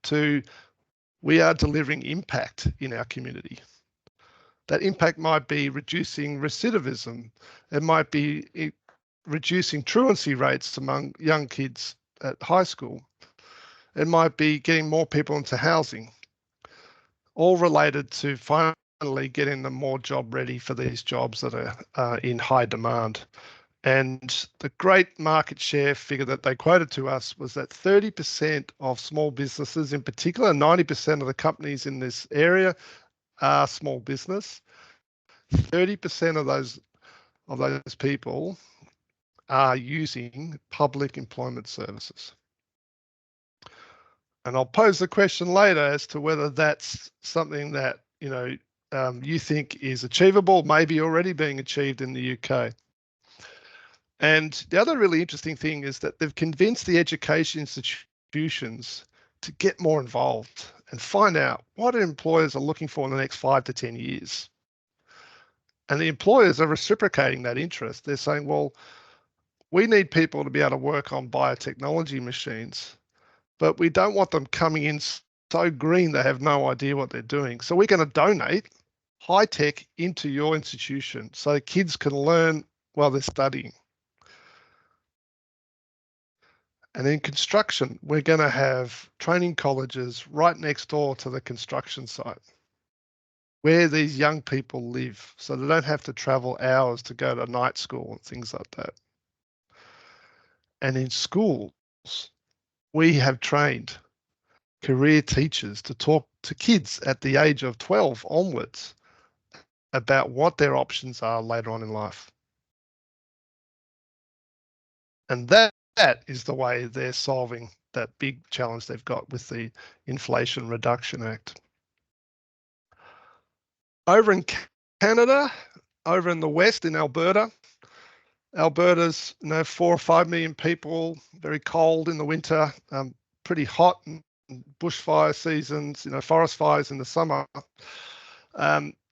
S8: to we are delivering impact in our community. That impact might be reducing recidivism. It might be reducing truancy rates among young kids at high school. It might be getting more people into housing, all related to finally getting them more job ready for these jobs that are in high demand. And the great market share figure that they quoted to us was that 30% of small businesses, in particular, 90% of the companies in this area are small business. 30% of those people are using public employment services. And I'll pose the question later as to whether that's something that you think is achievable, maybe already being achieved in the UK. And the other really interesting thing is that they've convinced the education institutions to get more involved and find out what employers are looking for in the next 5 to 10 years. And the employers are reciprocating that interest. They're saying, well, we need people to be able to work on biotechnology machines, but we don't want them coming in so green they have no idea what they're doing. So we're going to donate high tech into your institution so kids can learn while they're studying. And in construction, we're going to have training colleges right next door to the construction site where these young people live, so they don't have to travel hours to go to night school and things like that. And in schools, we have trained career teachers to talk to kids at the age of 12 onwards about what their options are later on in life. And that is the way they're solving that big challenge they've got with the Inflation Reduction Act. Over in Canada, over in the West, in Alberta's 4 or 5 million people, very cold in the winter, pretty hot and bushfire seasons, forest fires in the summer.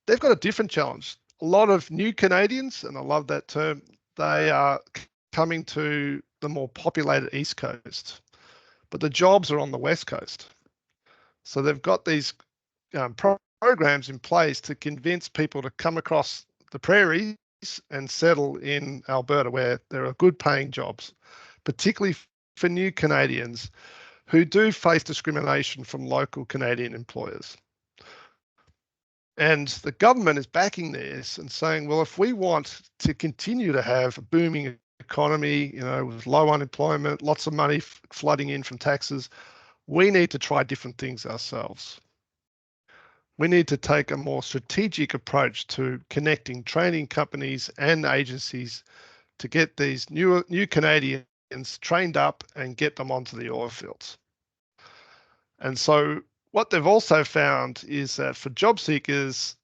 S8: They've got a different challenge. A lot of new Canadians, and I love that term, they are coming to the more populated East Coast, but the jobs are on the West Coast. So they've got these programs in place to convince people to come across the prairies and settle in Alberta, where there are good paying jobs, particularly for new Canadians who do face discrimination from local Canadian employers. And the government is backing this and saying, well, if we want to continue to have a booming economy, with low unemployment, lots of money flooding in from taxes, we need to try different things ourselves. We need to take a more strategic approach to connecting training companies and agencies to get these new Canadians trained up and get them onto the oil fields. And so what they've also found is that for job seekers,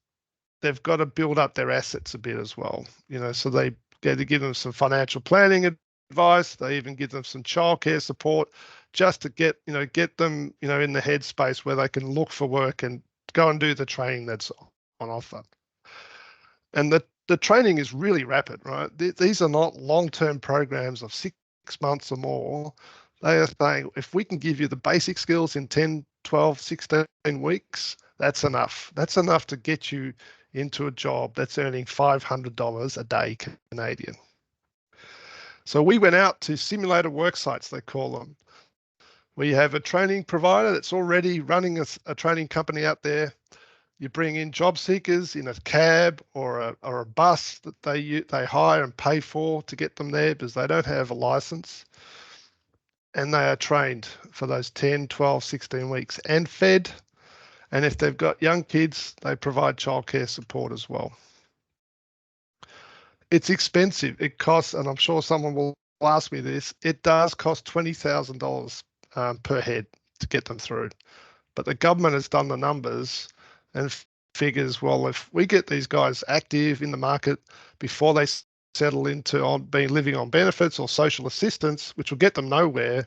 S8: they've got to build up their assets a bit as well. So they get to give them some financial planning advice. They even give them some childcare support just to get them, in the headspace where they can look for work and go and do the training that's on offer. And the training is really rapid, right? These are not long-term programs of 6 months or more. They are saying, if we can give you the basic skills in 10, 12, 16 weeks, that's enough. That's enough to get you into a job that's earning $500 a day Canadian. So we went out to simulator work sites, they call them. We have a training provider that's already running a training company out there. You bring in job seekers in a cab or a bus that they hire and pay for to get them there because they don't have a license. And they are trained for those 10, 12, 16 weeks and fed. And if they've got young kids, they provide childcare support as well. It's expensive. It costs, and I'm sure someone will ask me this, it does cost $20,000 per head to get them through. But the government has done the numbers and figures, well, if we get these guys active in the market before they settle into living on benefits or social assistance, which will get them nowhere,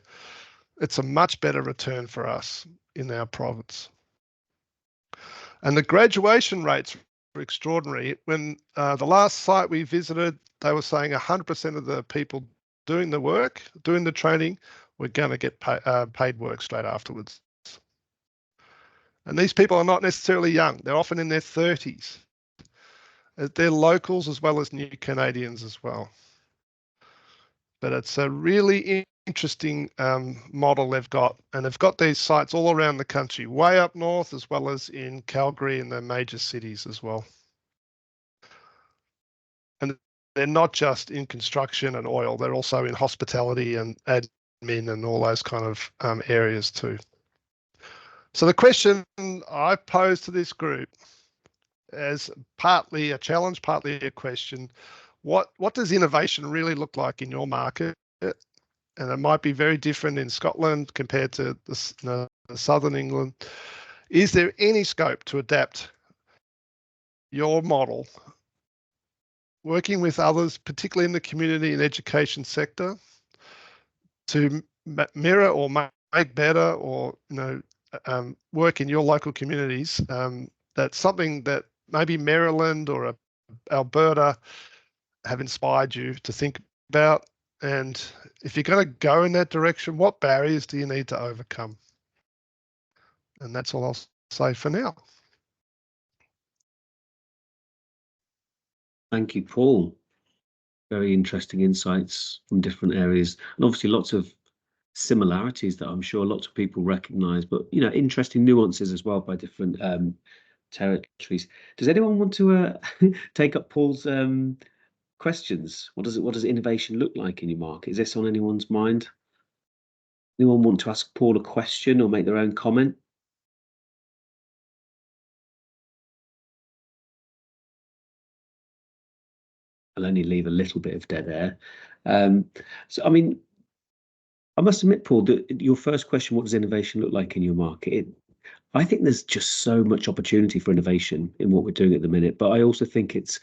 S8: it's a much better return for us in our province. And the graduation rates were extraordinary. When the last site we visited, they were saying 100% of the people doing the work, doing the training, were going to get paid work straight afterwards. And these people are not necessarily young. They're often in their 30s. They're locals as well as new Canadians as well. But it's a really interesting model they've got. And they've got these sites all around the country, way up north, as well as in Calgary and the major cities as well. And they're not just in construction and oil, they're also in hospitality and admin and all those kind of areas too. So the question I pose to this group as partly a challenge, partly a question, what does innovation really look like in your market? And it might be very different in Scotland compared to the southern England. Is there any scope to adapt your model, working with others, particularly in the community and education sector, to mirror or make better or work in your local communities? That's something that maybe Maryland or Alberta have inspired you to think about. And if you're going to go in that direction, what barriers do you need to overcome? And that's all I'll say for now.
S1: Thank you, Paul. Very interesting insights from different areas, and obviously lots of similarities that I'm sure lots of people recognise, but interesting nuances as well by different territories. Does anyone want to take up Paul's questions? What does innovation look like in your market? Is this on anyone's mind? Anyone want to ask Paul a question or make their own comment? I'll only leave a little bit of dead air. So, I mean, I must admit, Paul, that your first question, what does innovation look like in your market? I think there's just so much opportunity for innovation in what we're doing at the minute, but I also think it's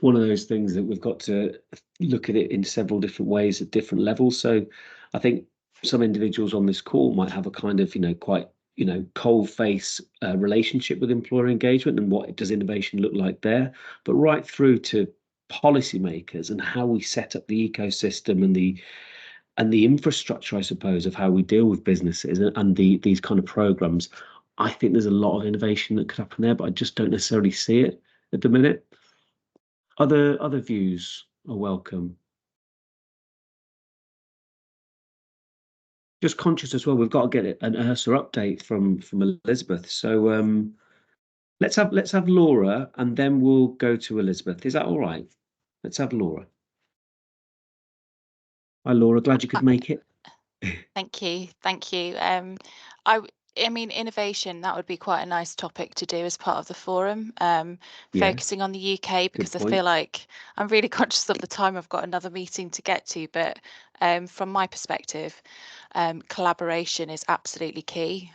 S1: one of those things that we've got to look at it in several different ways at different levels. So I think some individuals on this call might have a kind of, quite, cold face relationship with employer engagement and what does innovation look like there, but right through to policymakers and how we set up the ecosystem and the infrastructure, I suppose, of how we deal with businesses and these kind of programs. I think there's a lot of innovation that could happen there, but I just don't necessarily see it at the minute. Other views are welcome. Just conscious as well, we've got to get an ERSA update from Elizabeth. So let's have Laura, and then we'll go to Elizabeth. Is that all right? Let's have Laura. Hi, Laura. Glad you could make it.
S9: Thank you. I mean, innovation, that would be quite a nice topic to do as part of the forum,
S1: Yeah.
S9: focusing on the UK, because I feel like I'm really conscious of the time. I've got another meeting to get to, but from my perspective, collaboration is absolutely key.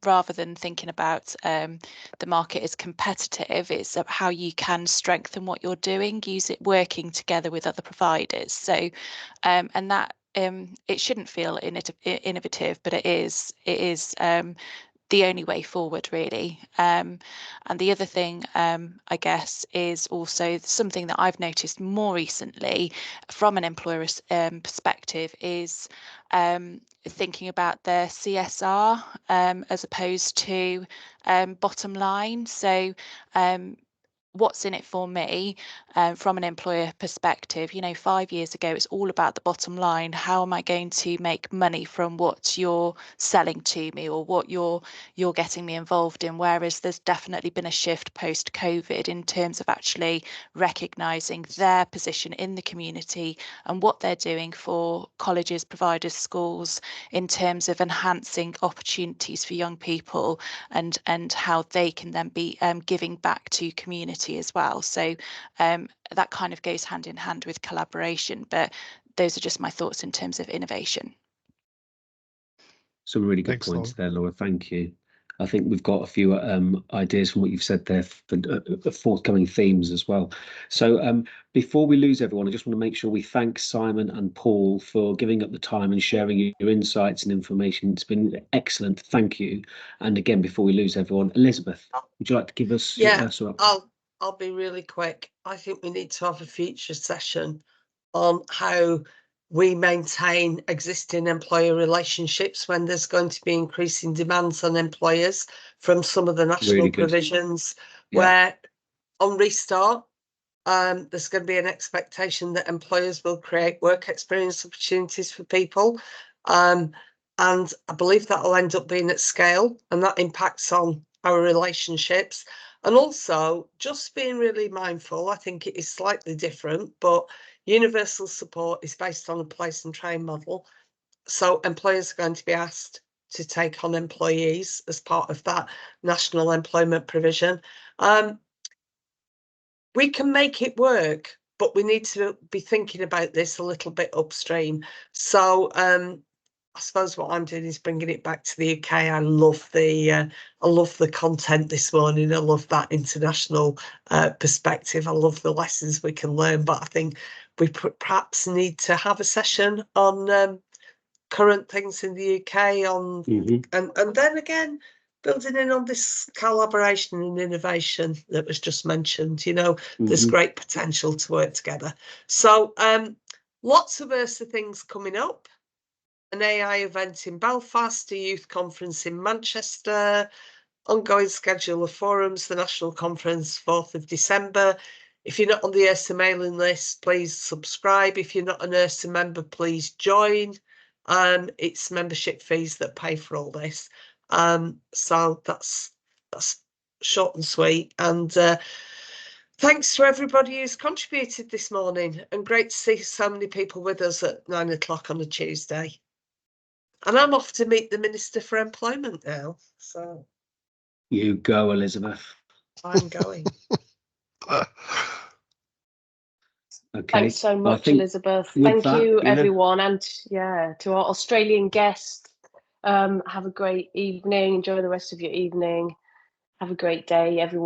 S9: Rather than thinking about the market as competitive, it's how you can strengthen what you're doing, use it working together with other providers. So, and that it shouldn't feel innovative, but it is the only way forward, really. And the other thing, I guess, is also something that I've noticed more recently from an employer's perspective is thinking about their CSR as opposed to bottom line. So what's in it for me from an employer perspective? 5 years ago, it's all about the bottom line. How am I going to make money from what you're selling to me or what you're getting me involved in? Whereas there's definitely been a shift post COVID in terms of actually recognizing their position in the community and what they're doing for colleges, providers, schools, in terms of enhancing opportunities for young people and how they can then be giving back to community as well. So that kind of goes hand in hand with collaboration, but those are just my thoughts in terms of innovation.
S1: Some really good points there, Laura. Thank you. I think we've got a few ideas from what you've said there for forthcoming themes as well. So before we lose everyone, I just want to make sure we thank Simon and Paul for giving up the time and sharing your insights and information. It's been excellent. Thank you. And again, before we lose everyone, Elizabeth, would you like to give us?
S10: Yeah, I'll be really quick. I think we need to have a future session on how we maintain existing employer relationships when there's going to be increasing demands on employers from some of the national provisions, where on restart, there's going to be an expectation that employers will create work experience opportunities for people. And I believe that will end up being at scale, and that impacts on our relationships. And also just being really mindful, I think it is slightly different, but universal support is based on a place and train model. So employers are going to be asked to take on employees as part of that national employment provision. We can make it work, but we need to be thinking about this a little bit upstream. So I suppose what I'm doing is bringing it back to the UK. I love the content this morning. I love that international perspective. I love the lessons we can learn. But I think we perhaps need to have a session on current things in the UK and then again building in on this collaboration and innovation that was just mentioned. There's great potential to work together. So lots of ERSA things coming up. An AI event in Belfast, a youth conference in Manchester, ongoing schedule of forums, the national conference 4th of December. If you're not on the ERSA mailing list, please subscribe. If you're not an ERSA member, please join. It's membership fees that pay for all this. So that's short and sweet. And thanks to everybody who's contributed this morning, and great to see so many people with us at 9 o'clock on a Tuesday. And I'm off to meet the Minister for Employment now. So
S1: you go, Elizabeth.
S10: I'm going.
S1: Okay.
S2: Thanks so much, Elizabeth. Thank you, everyone. And to our Australian guests, have a great evening. Enjoy the rest of your evening. Have a great day, everyone.